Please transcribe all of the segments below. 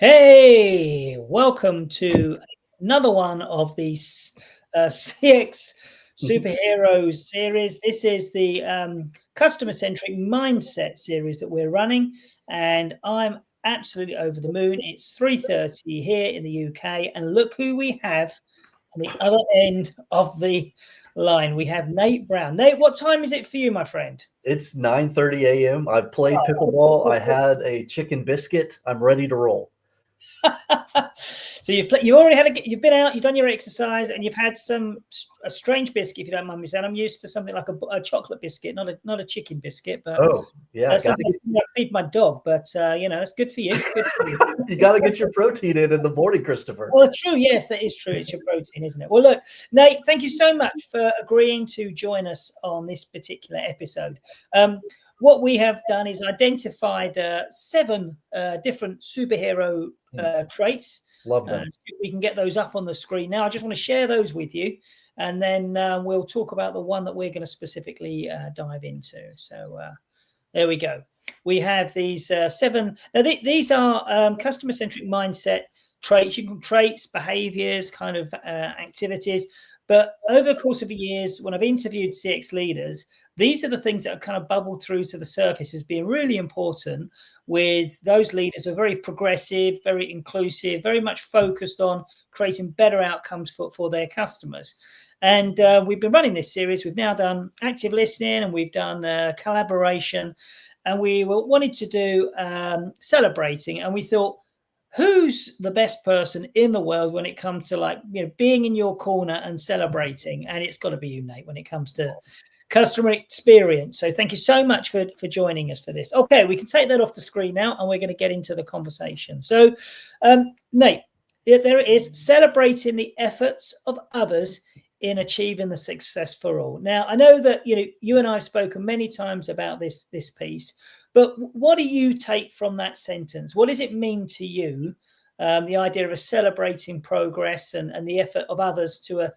Hey, welcome to another one of these CX Superheroes series. This is the Customer-Centric Mindset series that we're running, and I'm absolutely over the moon. It's 3:30 here in the UK, and look who we have on the other end of the line. We have Nate Brown. Nate, what time is it for you, my friend? It's 9:30 a.m. I've played pickleball. I had a chicken biscuit. I'm ready to roll. So you already you've been out, you've done your exercise, and you've had a strange biscuit, if you don't mind me saying. I'm used to something like a chocolate biscuit, not a chicken biscuit, but Oh, yeah. something I feed my dog. But that's good for you. Good for you. You got to get your protein in the morning, Christopher. Well, true. Yes, that is true. It's your protein, isn't it? Well, look, Nate, thank you so much for agreeing to join us on this particular episode. What we have done is identified 7 different superhero traits. Love them. We can get those up on the screen now. I just want to share those with you, and then we'll talk about the one that we're going to specifically dive into. So there we go. We have these 7. Now, these are customer-centric mindset traits. You can traits, behaviours, kind of activities. But over the course of the years, when I've interviewed CX leaders, these are the things that have kind of bubbled through to the surface as being really important with those leaders who are very progressive, very inclusive, very much focused on creating better outcomes for their customers. And we've been running this series. We've now done active listening, and we've done collaboration, and we wanted to do celebrating. And we thought, who's the best person in the world when it comes to being in your corner and celebrating? And it's got to be you, Nate, when it comes to customer experience. So thank you so much for joining us for this. Okay, we can take that off the screen now, and we're going to get into the conversation. So Nate, there it is, celebrating the efforts of others in achieving the success for all. Now, I know that you and I have spoken many times about this piece, but what do you take from that sentence? What does it mean to you, the idea of celebrating progress and the effort of others to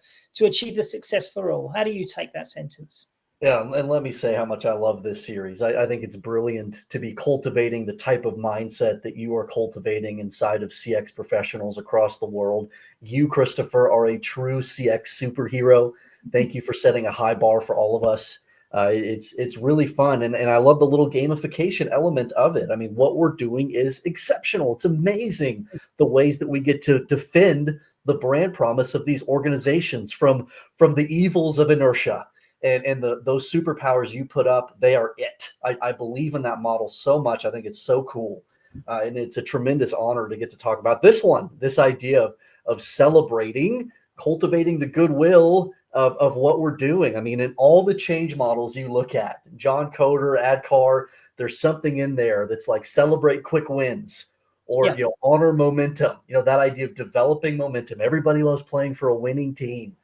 achieve the success for all? How do you take that sentence? Yeah, and let me say how much I love this series. I think it's brilliant to be cultivating the type of mindset that you are cultivating inside of CX professionals across the world. You, Christopher, are a true CX superhero. Thank you for setting a high bar for all of us. It's really fun, and I love the little gamification element of it. I mean, what we're doing is exceptional. It's amazing the ways that we get to defend the brand promise of these organizations from the evils of inertia. And those superpowers you put up, they are it. I believe in that model so much. I think it's so cool. And it's a tremendous honor to get to talk about this idea of celebrating, cultivating the goodwill of what we're doing. I mean, in all the change models you look at, John Coder, ADKAR, there's something in there that's like celebrate quick wins or, honor momentum, that idea of developing momentum. Everybody loves playing for a winning team.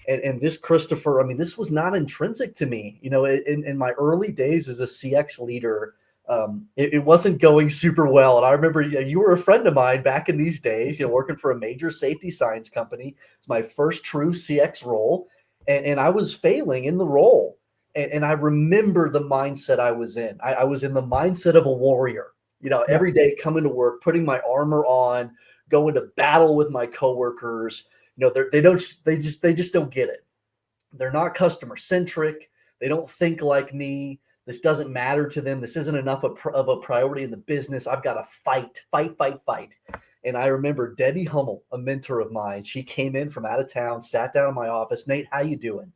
And this, Christopher, I mean, this was not intrinsic to me. In my early days as a CX leader, it wasn't going super well. And I remember you were a friend of mine back in these days, working for a major safety science company. It's my first true CX role. And I was failing in the role. And I remember the mindset I was in. I was in the mindset of a warrior, every day coming to work, putting my armor on, going to battle with my coworkers. They just don't get it. They're not customer centric. They don't think like me. This doesn't matter to them. This isn't enough of a priority in the business. I've got to fight. And I remember Debbie Hummel, a mentor of mine. She came in from out of town, sat down in my office. Nate, how you doing?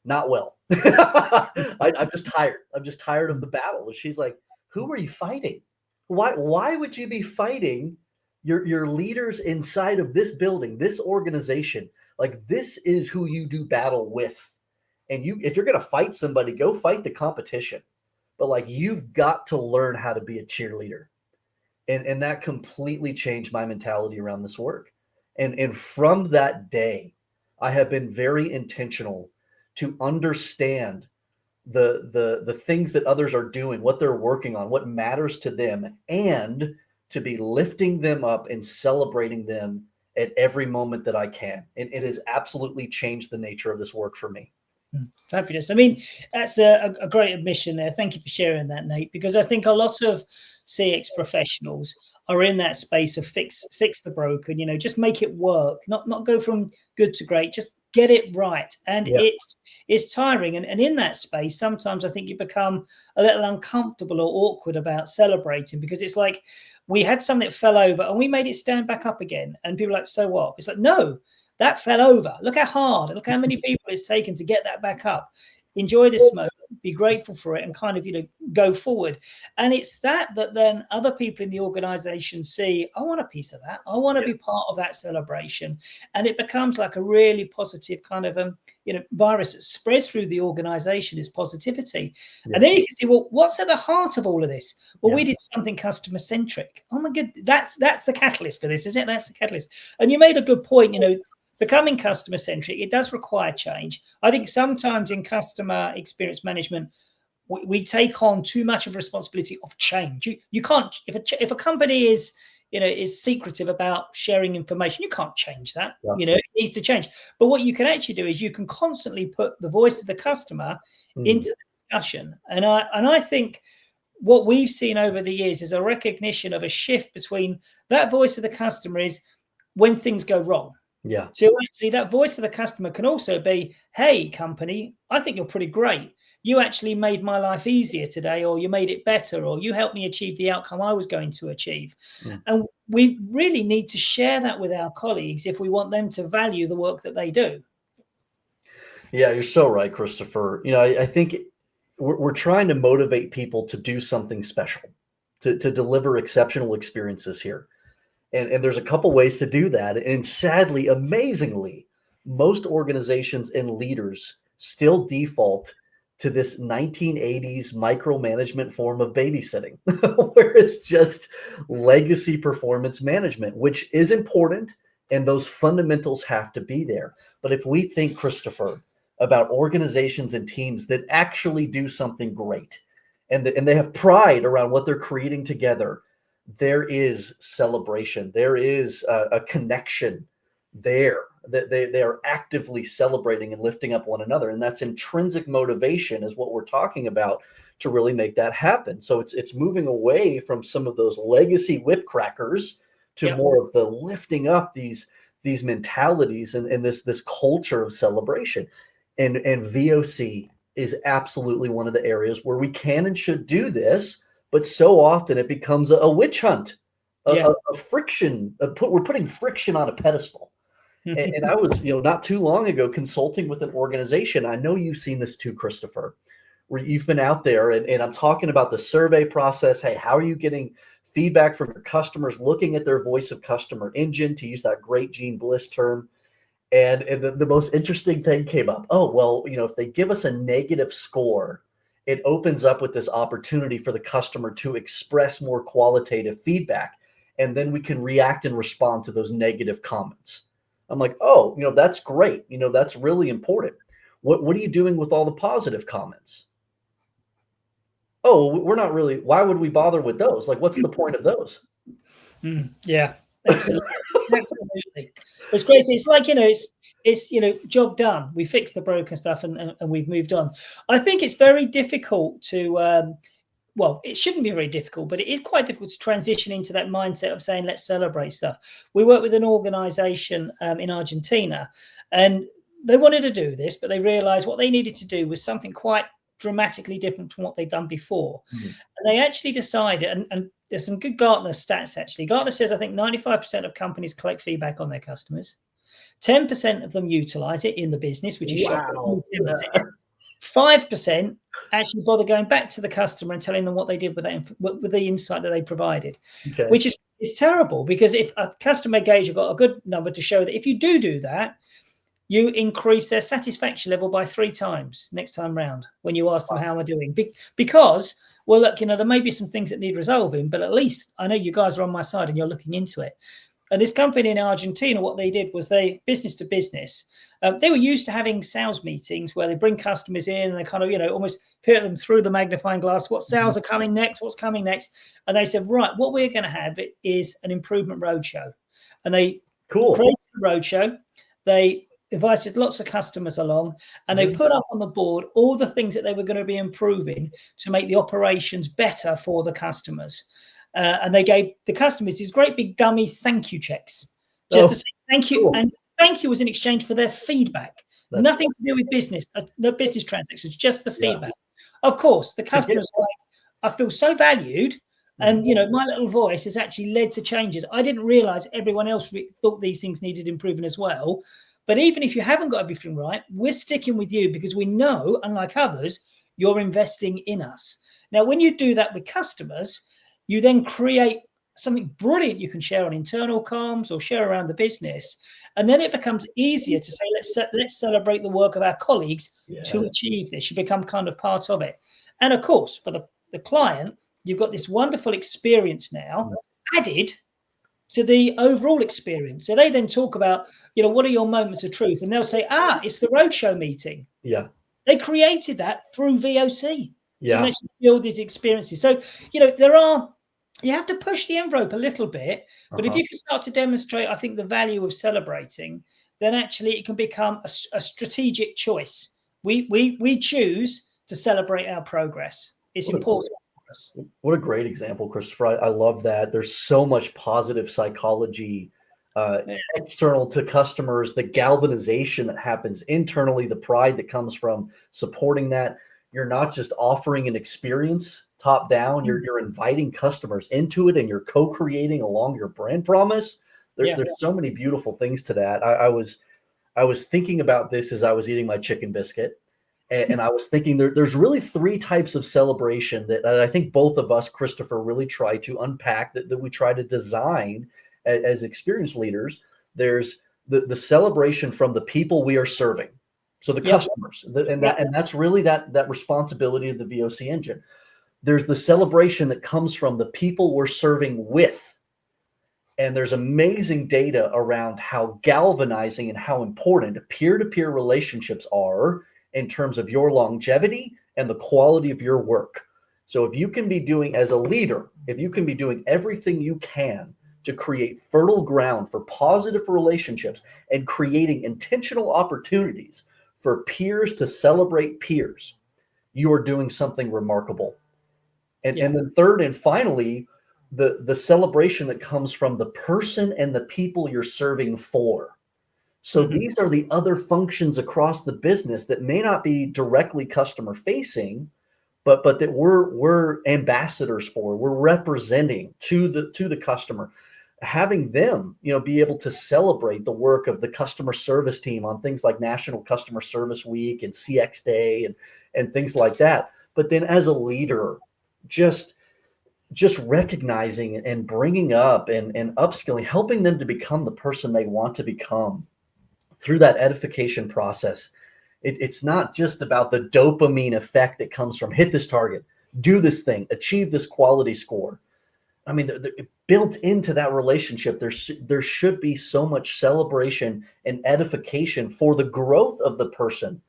Not well. I'm just tired. I'm just tired of the battle. And she's like, who are you fighting? Why would you be fighting your leaders inside of this building, this organization? Like, this is who you do battle with. And if you're going to fight somebody, go fight the competition. But you've got to learn how to be a cheerleader. And that completely changed my mentality around this work. And from that day, I have been very intentional to understand the things that others are doing, what they're working on, what matters to them, and to be lifting them up and celebrating them at every moment that I can. And it has absolutely changed the nature of this work for me. Fabulous. I mean, that's a great admission there. Thank you for sharing that, Nate, because I think a lot of CX professionals are in that space of fix the broken, just make it work, not go from good to great, just get it right. And it's tiring. And in that space, sometimes I think you become a little uncomfortable or awkward about celebrating, because it's like we had something that fell over and we made it stand back up again. And people are like, so what? It's like, no, that fell over. Look how hard, look how many people it's taken to get that back up. Enjoy this moment, be grateful for it, and kind of, go forward. And it's that then other people in the organization see, I want a piece of that. I want to be part of that celebration. And it becomes like a really positive kind of, virus that spreads through the organization, is positivity. And then you can see, well, what's at the heart of all of this? Well, we did something customer-centric. Oh my God, that's the catalyst for this, isn't it? That's the catalyst. And you made a good point, becoming customer-centric, it does require change. I think sometimes in customer experience management, we take on too much of a responsibility of change. You can't, if a company is secretive about sharing information, you can't change that. It needs to change. But what you can actually do is you can constantly put the voice of the customer into the discussion. And I think what we've seen over the years is a recognition of a shift between that voice of the customer is when things go wrong. Yeah. So actually that voice of the customer can also be, hey, company, I think you're pretty great. You actually made my life easier today, or you made it better, or you helped me achieve the outcome I was going to achieve. And we really need to share that with our colleagues if we want them to value the work that they do. Yeah, you're so right, Christopher. I think we're trying to motivate people to do something special, to deliver exceptional experiences here. And there's a couple ways to do that. And sadly, amazingly, most organizations and leaders still default to this 1980s micromanagement form of babysitting, where it's just legacy performance management, which is important. And those fundamentals have to be there. But if we think, Christopher, about organizations and teams that actually do something great, and they have pride around what they're creating together, there is celebration. There is a connection there that they are actively celebrating and lifting up one another. And that's intrinsic motivation is what we're talking about to really make that happen. So it's moving away from some of those legacy whip crackers to more of the lifting up these mentalities and this culture of celebration. And VOC is absolutely one of the areas where we can and should do this. But so often it becomes a witch hunt, a friction. We're putting friction on a pedestal. And I was, not too long ago consulting with an organization. I know you've seen this too, Christopher, where you've been out there and I'm talking about the survey process. Hey, how are you getting feedback from your customers, looking at their voice of customer engine, to use that great Gene Bliss term. And the most interesting thing came up. Oh, well, if they give us a negative score, it opens up with this opportunity for the customer to express more qualitative feedback. And then we can react and respond to those negative comments. I'm like, oh, that's great. That's really important. What are you doing with all the positive comments? Oh, we're not really. Why would we bother with those? Like, what's the point of those? Yeah, absolutely. Absolutely. It's crazy. It's like, it's job done. We fixed the broken stuff and we've moved on. I think it's very difficult to, well, it shouldn't be very difficult, but it is quite difficult to transition into that mindset of saying, let's celebrate stuff. We work with an organization in Argentina, and they wanted to do this, but they realized what they needed to do was something quite dramatically different from what they'd done before. And they actually decided, and there's some good Gartner stats actually. Gartner says, I think 95% of companies collect feedback on their customers. 10% of them utilize it in the business, which is shocking. 5% actually bother going back to the customer and telling them what they did with the insight that they provided, which is terrible, because if a customer engagement got a good number to show that if you do that, you increase their satisfaction level by 3 times next time round when you ask them, how am I doing? Because, well, look, there may be some things that need resolving, but at least I know you guys are on my side and you're looking into it. And this company in Argentina, what they did was business to business. They were used to having sales meetings where they bring customers in and they kind of, almost peer them through the magnifying glass. What sales are coming next? What's coming next? And they said, right, what we're going to have is an improvement roadshow. And they created a roadshow. They invited lots of customers along, and they put up on the board all the things that they were going to be improving to make the operations better for the customers. and they gave the customers these great big dummy thank you checks, just to say thank you. Cool. And thank you was in exchange for their feedback. That's nothing to do with business, no business transactions, just the feedback. Of course, the customer's like, I feel so valued. And, you know, my little voice has actually led to changes. I didn't realize everyone else thought these things needed improving as well. But even if you haven't got everything right, we're sticking with you because we know, unlike others, you're investing in us. Now, when you do that with customers, you then create something brilliant you can share on internal comms or share around the business. And then it becomes easier to say, let's celebrate the work of our colleagues to achieve this. You become kind of part of it. And of course, for the client, you've got this wonderful experience now added to the overall experience. So they then talk about, you know, what are your moments of truth? And they'll say, it's the roadshow meeting. Yeah. They created that through VOC. Yeah. So you can actually build these experiences. So, you know, you have to push the envelope a little bit, but if you can start to demonstrate, I think, the value of celebrating, then actually it can become a strategic choice. We choose to celebrate our progress. It's important. What a great example, Christopher. I love that. There's so much positive psychology external to customers, the galvanization that happens internally, the pride that comes from supporting that. You're not just offering an experience top down, you're inviting customers into it and you're co-creating along your brand promise. There's so many beautiful things to that. I was thinking about this as I was eating my chicken biscuit. And I was thinking there's really three types of celebration that I think both of us, Christopher, really try to unpack, that we try to design as experienced leaders. There's the celebration from the people we are serving. So the customers, and that's really that responsibility of the VOC engine. There's the celebration that comes from the people we're serving with. And there's amazing data around how galvanizing and how important peer-to-peer relationships are in terms of your longevity and the quality of your work. So if you can be doing, as a leader, if you can be doing everything you can to create fertile ground for positive relationships and creating intentional opportunities for peers to celebrate peers, you are doing something remarkable. And then third and finally, the celebration that comes from the person and the people you're serving for. So these are the other functions across the business that may not be directly customer facing, but that we're ambassadors for, we're representing to the customer, having them, you know, be able to celebrate the work of the customer service team on things like National Customer Service Week and CX Day and things like that. But then as a leader, just recognizing and bringing up and upskilling, helping them to become the person they want to become through that edification process. It's not just about the dopamine effect that comes from hit this target, do this thing, achieve this quality score. I mean, built into that relationship, there should be so much celebration and edification for the growth of the person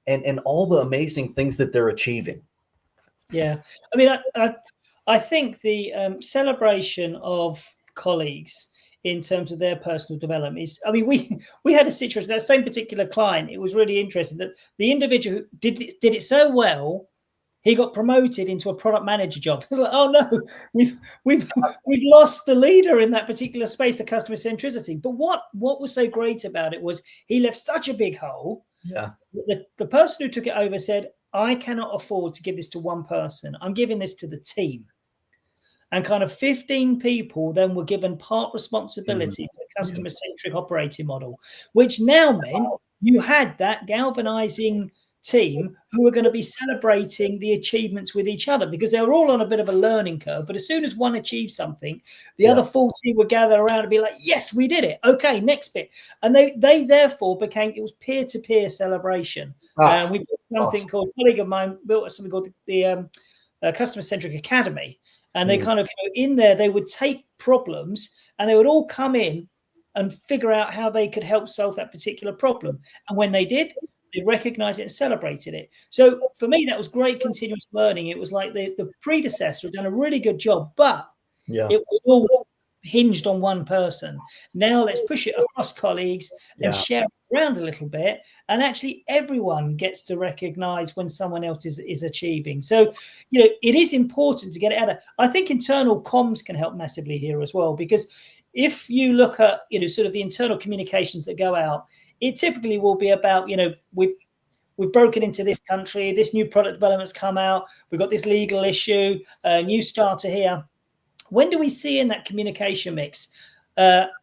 and all the amazing things that they're achieving. Yeah. I mean, I think the celebration of colleagues in terms of their personal development is, I mean, we had a situation, that same particular client, it was really interesting that the individual who did it so well, he got promoted into a product manager job. It's like, oh no, we've lost the leader in that particular space of customer centricity. But what was so great about it was he left such a big hole. Yeah. The person who took it over said, I cannot afford to give this to one person. I'm giving this to the team. And kind of 15 people then were given part responsibility for the customer-centric operating model, which now meant you had that galvanizing team who were going to be celebrating the achievements with each other because they were all on a bit of a learning curve. But as soon as one achieved something, the other 40 would gather around and be like, yes, we did it. Okay, next bit. And they therefore became, it was peer-to-peer celebration. We built something called, a colleague of mine built something called the Customer-Centric Academy. And they kind of, in there, they would take problems and they would all come in and figure out how they could help solve that particular problem. And when they did, they recognized it and celebrated it. So for me, that was great continuous learning. It was like the predecessor had done a really good job, but it was all hinged on one person. Now let's push it across colleagues and share it around a little bit, and actually everyone gets to recognize when someone else is achieving. So it is important to get it out there. I think internal comms can help massively here as well, because if you look at sort of the internal communications that go out, it typically will be about we've broken into this country, this new product development's come out, we've got this legal issue, new starter here. When do we see in that communication mix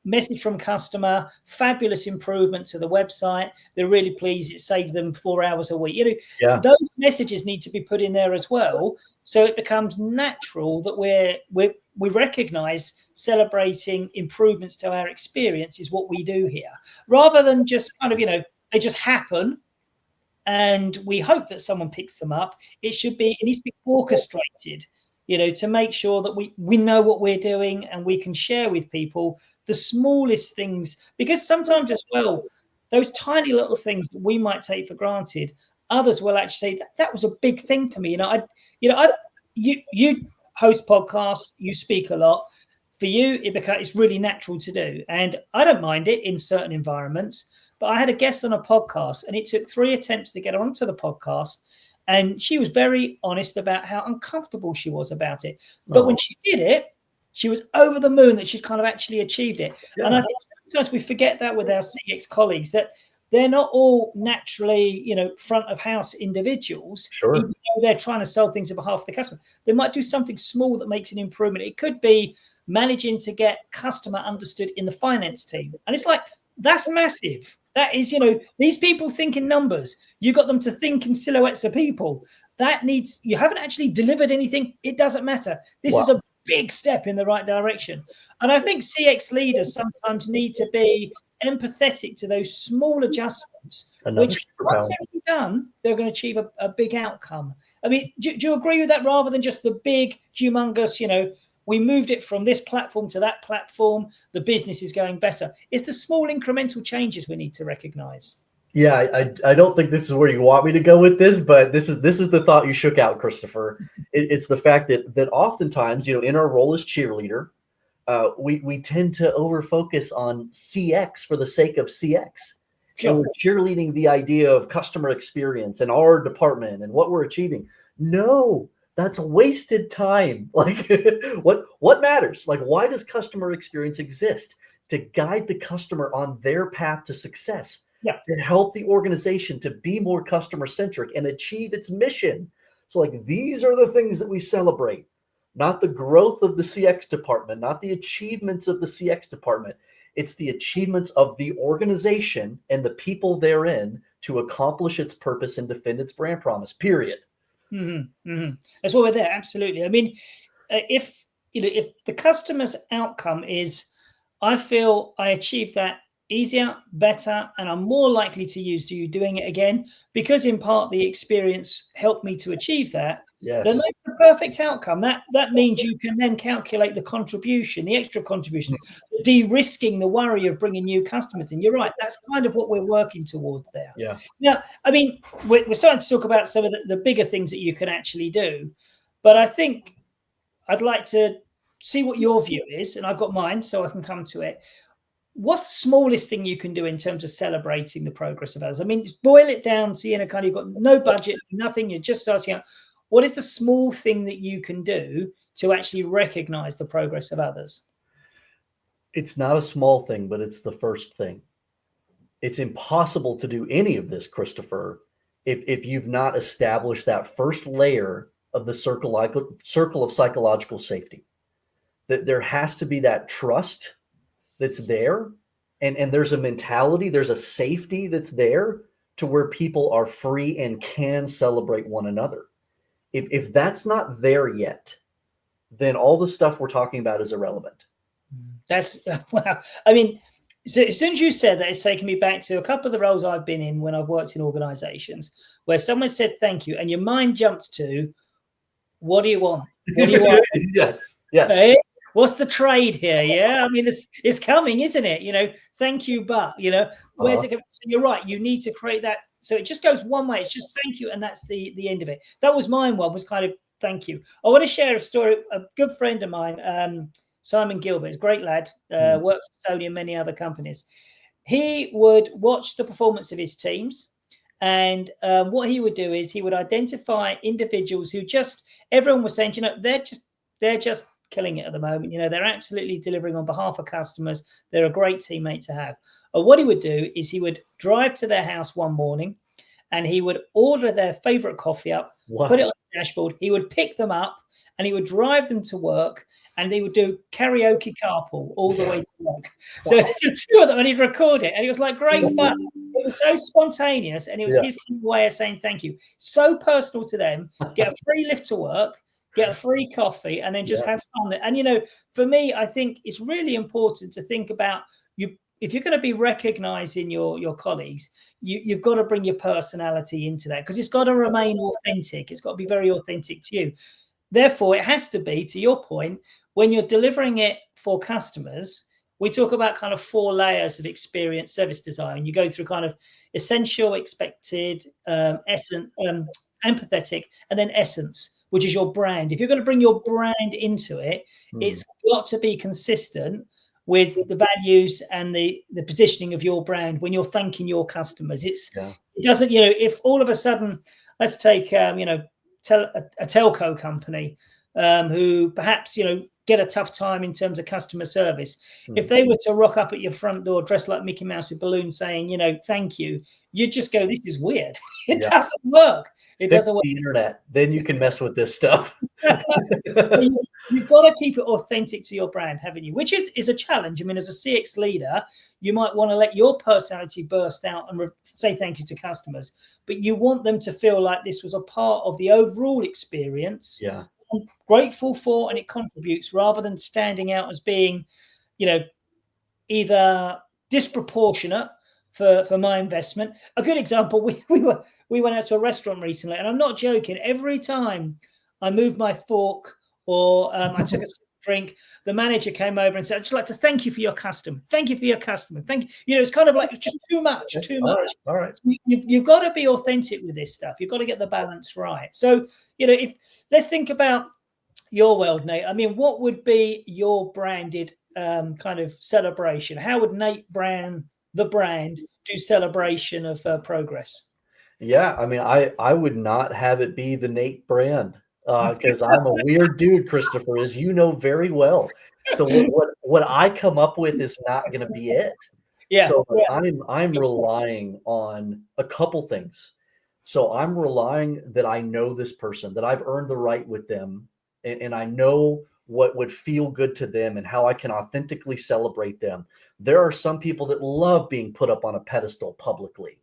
message from customer, fabulous improvement to the website, they're really pleased, it saved them 4 hours a week? Those messages need to be put in there as well, so it becomes natural that we recognize celebrating improvements to our experience is what we do here, rather than just kind of they just happen and we hope that someone picks them up. It needs to be orchestrated, to make sure that we know what we're doing and we can share with people the smallest things, because sometimes as well, those tiny little things that we might take for granted, others will actually say that was a big thing for me. You host podcasts, you speak a lot. For you, it's really natural to do, and I don't mind it in certain environments. But I had a guest on a podcast, and it took 3 attempts to get onto the podcast. And she was very honest about how uncomfortable she was about it. But when she did it, she was over the moon that she'd kind of actually achieved it. Yeah. And I think sometimes we forget that with our CX colleagues, that they're not all naturally, front of house individuals. Sure. Even though they're trying to sell things on behalf of the customer, they might do something small that makes an improvement. It could be managing to get customer understood in the finance team. And it's like, that's massive. That is, these people think in numbers. You got them to think in silhouettes of people. You haven't actually delivered anything. It doesn't matter. This is a big step in the right direction. And I think CX leaders sometimes need to be empathetic to those small adjustments, which once they're done, they're going to achieve a big outcome. I mean, do you agree with that, rather than just the big, humongous, we moved it from this platform to that platform, the business is going better? It's the small incremental changes we need to recognize. Yeah, I don't think this is where you want me to go with this, but this is the thought you shook out, Christopher. It's the fact that oftentimes, in our role as cheerleader, we tend to over focus on CX for the sake of CX. Sure. And we're cheerleading the idea of customer experience and our department and what we're achieving. No, that's wasted time. Like, what matters? Like, why does customer experience exist? To guide the customer on their path to success. Yeah. To help the organization to be more customer-centric and achieve its mission. So, like, these are the things that we celebrate, not the growth of the CX department, not the achievements of the CX department. It's the achievements of the organization and the people therein to accomplish its purpose and defend its brand promise, period. Mm-hmm, mm-hmm. That's what we're there. Absolutely. I mean, if the customer's outcome is, I feel I achieved that easier, better, and I'm more likely to use you doing it again, because in part the experience helped me to achieve that. Yes. Then that's the perfect outcome. That means you can then calculate the contribution, the extra contribution, de-risking the worry of bringing new customers in. You're right. That's kind of what we're working towards there. Yeah. Now, I mean, we're starting to talk about some of the bigger things that you can actually do, but I think I'd like to see what your view is, and I've got mine, so I can come to it. What's the smallest thing you can do in terms of celebrating the progress of others? I mean, just boil it down to, kind of, you've got no budget, nothing, you're just starting out. What is the small thing that you can do to actually recognize the progress of others? It's not a small thing, but it's the first thing. It's impossible to do any of this, Christopher, if you've not established that first layer of the circle of psychological safety. That there has to be that trust that's there, and there's a mentality, there's a safety that's there to where people are free and can celebrate one another. If that's not there yet, then all the stuff we're talking about is irrelevant. That's wow. I mean, so as soon as you said that, it's taken me back to a couple of the roles I've been in when I've worked in organizations where someone said thank you, and your mind jumps to, what do you want? What do you want? Yes. Hey, what's the trade here? Yeah, I mean, this is coming, isn't it? Thank you, but where's it coming? So you're right. You need to create that. So it just goes one way. It's just thank you, and that's the end of it. That was mine. One was kind of thank you. I want to share a story. A good friend of mine, Simon Gilbert, is a great lad, works for Sony and many other companies. He would watch the performance of his teams. And what he would do is he would identify individuals who everyone was saying, they're just killing it at the moment. They're absolutely delivering on behalf of customers. They're a great teammate to have. Or what he would do is he would drive to their house one morning and he would order their favorite coffee up, put it on the dashboard. He would pick them up and he would drive them to work, and they would do karaoke carpool all the way to work. So the two of them, and he'd record it, and it was like great fun. It was so spontaneous, and it was his way of saying thank you. So personal to them. Get a free lift to work, get a free coffee, and then just have fun. And for me, I think it's really important to think about you. If you're going to be recognizing your colleagues, you've got to bring your personality into that, because it's got to remain authentic. It's got to be very authentic to you. Therefore, it has to be, to your point, when you're delivering it for customers, we talk about kind of 4 layers of experience service design. You go through kind of essential, expected, empathetic, and then essence, which is your brand. If you're going to bring your brand into it, it's got to be consistent with the values and the positioning of your brand when you're thanking your customers. It doesn't, if all of a sudden, let's take, a telco company who perhaps, get a tough time in terms of customer service. If they were to rock up at your front door dressed like Mickey Mouse with balloons saying, thank you, you'd just go, this is weird. It doesn't work. It doesn't work. The internet. Then you can mess with this stuff. You've got to keep it authentic to your brand, haven't you? Which is a challenge. I mean, as a CX leader, you might want to let your personality burst out and say thank you to customers, but you want them to feel like this was a part of the overall experience. Yeah. I'm grateful for, and it contributes, rather than standing out as being, either disproportionate for my investment. A good example, we went out to a restaurant recently, and I'm not joking. Every time I moved my fork or I took a drink, the manager came over and said, "I'd just like to thank you for your customer. Thank you for your customer. Thank you." It's kind of like, it's just too much. All right. You've got to be authentic with this stuff. You've got to get the balance right. So, let's think about your world, Nate. I mean, what would be your branded kind of celebration? How would Nate Brown, the brand, do celebration of progress? Yeah, I mean, I would not have it be the Nate brand, because I'm a weird dude, Christopher, as you know very well. So what I come up with is not going to be it. Yeah. So I'm relying on a couple things. So I'm relying that I know this person, that I've earned the right with them, and I know what would feel good to them and how I can authentically celebrate them. There are some people that love being put up on a pedestal publicly.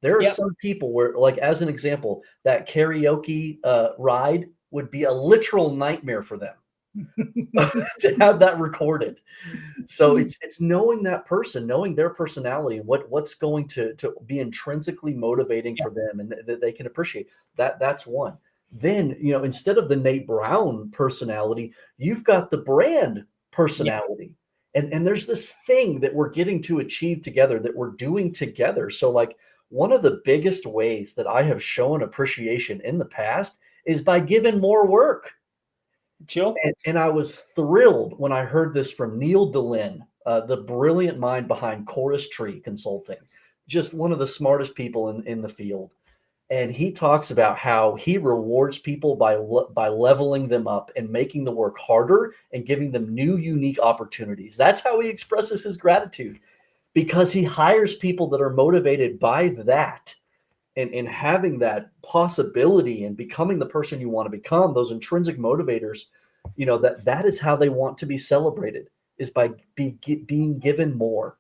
There are some people where, like, as an example, that karaoke ride would be a literal nightmare for them to have that recorded. So it's knowing that person, knowing their personality, and what's going to be intrinsically motivating for them, and that they can appreciate that. That's one. Then, instead of the Nate Brown personality, you've got the brand personality. And there's this thing that we're getting to achieve together, that we're doing together. So, like, one of the biggest ways that I have shown appreciation in the past is by giving more work. Sure. And I was thrilled when I heard this from Neil Dehlin, the brilliant mind behind Chorus Tree Consulting, just one of the smartest people in the field. And he talks about how he rewards people by leveling them up and making the work harder and giving them new, unique opportunities. That's how he expresses his gratitude, because he hires people that are motivated by that, and having that possibility and becoming the person you want to become, those intrinsic motivators, that is how they want to be celebrated, is by being given more.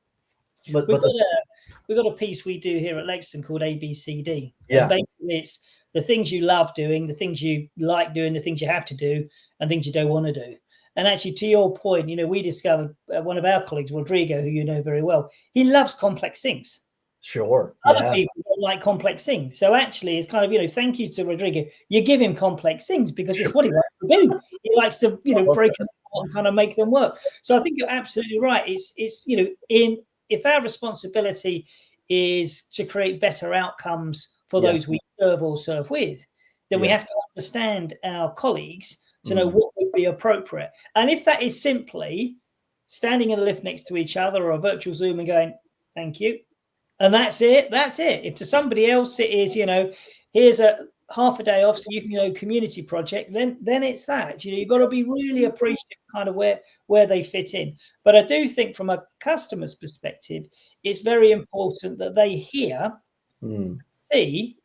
But we've got a piece we do here at Lexington called ABCD. Yeah. And basically, it's the things you love doing, the things you like doing, the things you have to do, and things you don't want to do. And actually, to your point, we discovered one of our colleagues, Rodrigo, who you know very well, he loves complex things. Sure. Other people don't like complex things. So actually, it's kind of, thank you to Rodrigo. You give him complex things because it's what he likes to do. He likes to, break them apart and kind of make them work. So I think you're absolutely right. It's if our responsibility is to create better outcomes for those we serve or serve with, then we have to understand our colleagues to know what we're be appropriate. And if that is simply standing in the lift next to each other or a virtual Zoom and going, thank you, and that's it. If to somebody else it is, here's a half a day off so you can go community project, then it's that. You've got to be really appreciative kind of where they fit in. But I do think from a customer's perspective, it's very important that they hear, see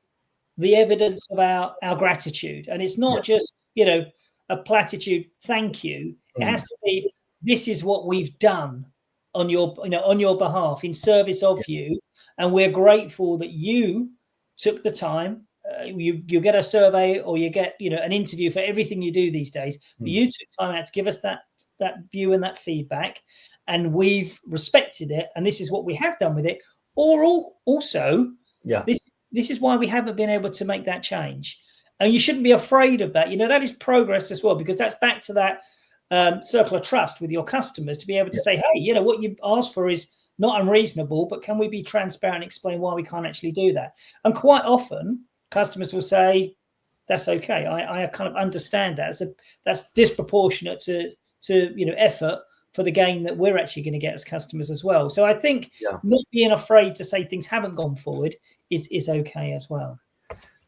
the evidence of our gratitude. And it's not just, a platitude, thank you. It has to be, this is what we've done on your behalf in service of you. And we're grateful that you took the time. You get a survey or you get, an interview for everything you do these days. But you took time out to give us that view and that feedback, and we've respected it. And this is what we have done with it. Or also, this is why we haven't been able to make that change. And you shouldn't be afraid of that. That is progress as well, because that's back to that circle of trust with your customers to be able to say, hey, what you asked for is not unreasonable, but can we be transparent and explain why we can't actually do that? And quite often customers will say, that's okay. I kind of understand that. That's disproportionate to effort for the gain that we're actually going to get as customers as well. So I think not being afraid to say things haven't gone forward is okay as well.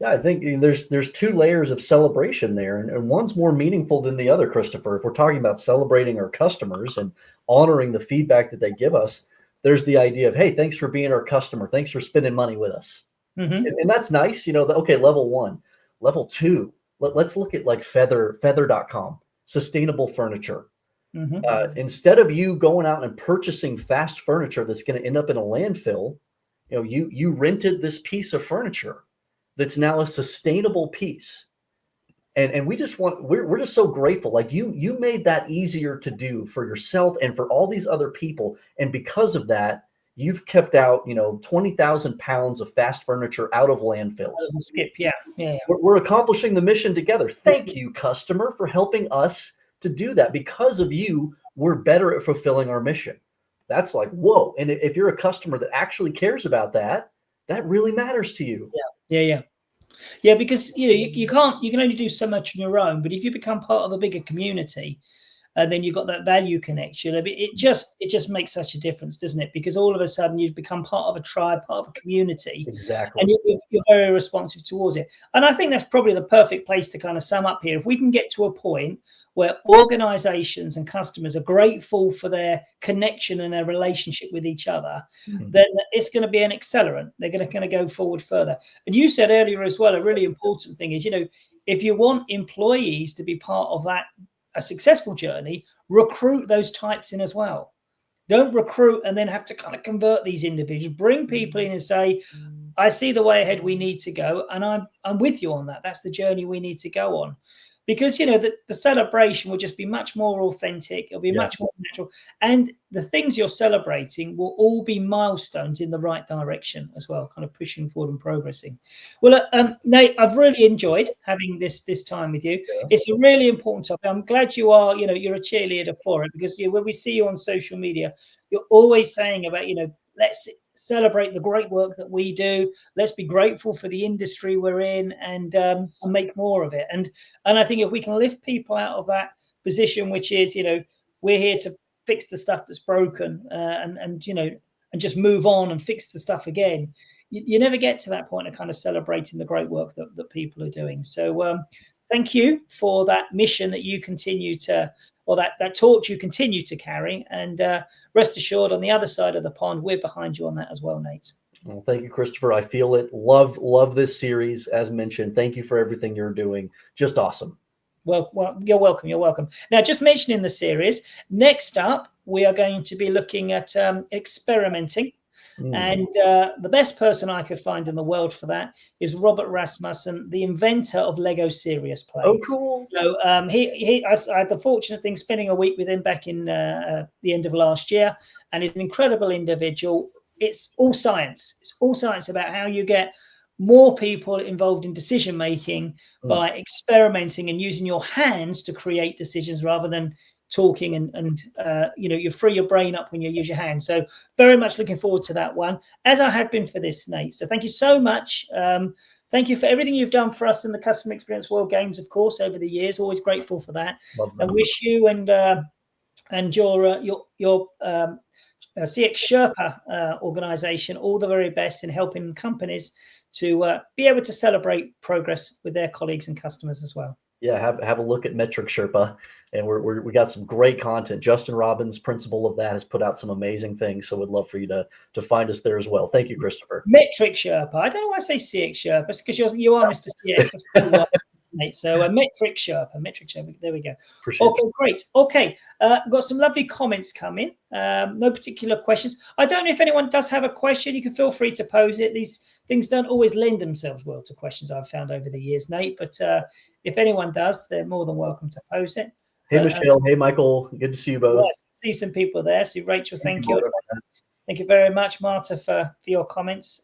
Yeah, I think there's two layers of celebration there, and one's more meaningful than the other, Christopher. If we're talking about celebrating our customers and honoring the feedback that they give us, there's the idea of, hey, thanks for being our customer. Thanks for spending money with us. And that's nice. Okay, level one. Level two, let's look at like feather.com, sustainable furniture. Instead of you going out and purchasing fast furniture that's going to end up in a landfill, you rented this piece of furniture that's now a sustainable piece. And we're just so grateful. Like you made that easier to do for yourself and for all these other people. And because of that, you've kept out, 20,000 pounds of fast furniture out of landfills. Skip, yeah. We're accomplishing the mission together. Thank you, customer, for helping us to do that. Because of you, we're better at fulfilling our mission. That's like, whoa. And if you're a customer that actually cares about that, that really matters to you. Yeah, because you can only do so much on your own, but if you become part of a bigger community, and then you've got that value connection, it just makes such a difference, doesn't it? Because all of a sudden you've become part of a tribe, part of a community. Exactly. And you're very responsive towards it. And I think that's probably the perfect place to kind of sum up here. If we can get to a point where organizations and customers are grateful for their connection and their relationship with each other, then it's going to be an accelerant. They're going to go forward further. And you said earlier as well, a really important thing is, if you want employees to be part of a successful journey, recruit those types in as well. Don't recruit and then have to kind of convert these individuals. Bring people in and say, I see the way ahead we need to go, and I'm with you on that. That's the journey we need to go on. Because the celebration will just be much more authentic. It'll be much more natural, and the things you're celebrating will all be milestones in the right direction as well, kind of pushing forward and progressing. Well, Nate, I've really enjoyed having this time with you. It's a really important topic. I'm glad you are. You're a cheerleader for it, because when we see you on social media, you're always saying about let's celebrate the great work that we do. Let's be grateful for the industry we're in, and make more of it. And I think if we can lift people out of that position, which is, we're here to fix the stuff that's broken, and just move on and fix the stuff again, you never get to that point of kind of celebrating the great work that people are doing. So thank you for that mission that you continue to, or that torch you continue to carry. And rest assured, on the other side of the pond, we're behind you on that as well, Nate. Well, thank you, Christopher. I feel it. Love this series. As mentioned, thank you for everything you're doing. Just awesome. Well, you're welcome. You're welcome. Now, just mentioning the series, next up, we are going to be looking at experimenting. And the best person I could find in the world for that is Robert Rasmussen, the inventor of Lego Serious Play. Oh, cool. So I had the fortunate thing spending a week with him back in the end of last year, and he's an incredible individual. It's all science. It's all science about how you get more people involved in decision making by experimenting and using your hands to create decisions rather than talking, and you free your brain up when you use your hands. So very much looking forward to that one, as I have been for this, Nate. So thank you so much Thank you for everything you've done for us in the Customer Experience World Games, of course, over the years. Always grateful for that. And wish you and your CX Sherpa organization all the very best in helping companies to be able to celebrate progress with their colleagues and customers as well. Yeah, have a look at Metric Sherpa, and we got some great content. Justin Robbins, principal of that, has put out some amazing things. So we'd love for you to find us there as well. Thank you, Christopher. Metric Sherpa. I don't know why I say CX Sherpa. It's because you are Mr. CX. So Metric Sherpa. There we go. Appreciate okay, great. Okay, got some lovely comments coming. No particular questions. I don't know if anyone does have a question. You can feel free to pose it. These things don't always lend themselves well to questions I've found over the years, Nate. But if anyone does, they're more than welcome to pose it. Hey, Michelle. Hey, Michael. Good to see you both. Yes, see some people there. See Rachel. Thank you. Thank you very much, Marta, for your comments.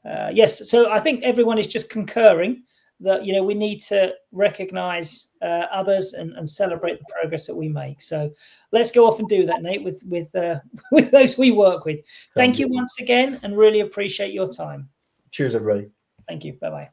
Yes, so I think everyone is just concurring that we need to recognize others and celebrate the progress that we make. So let's go off and do that, Nate, with those we work with. Thank you once again, and really appreciate your time. Cheers, everybody. Thank you. Bye-bye.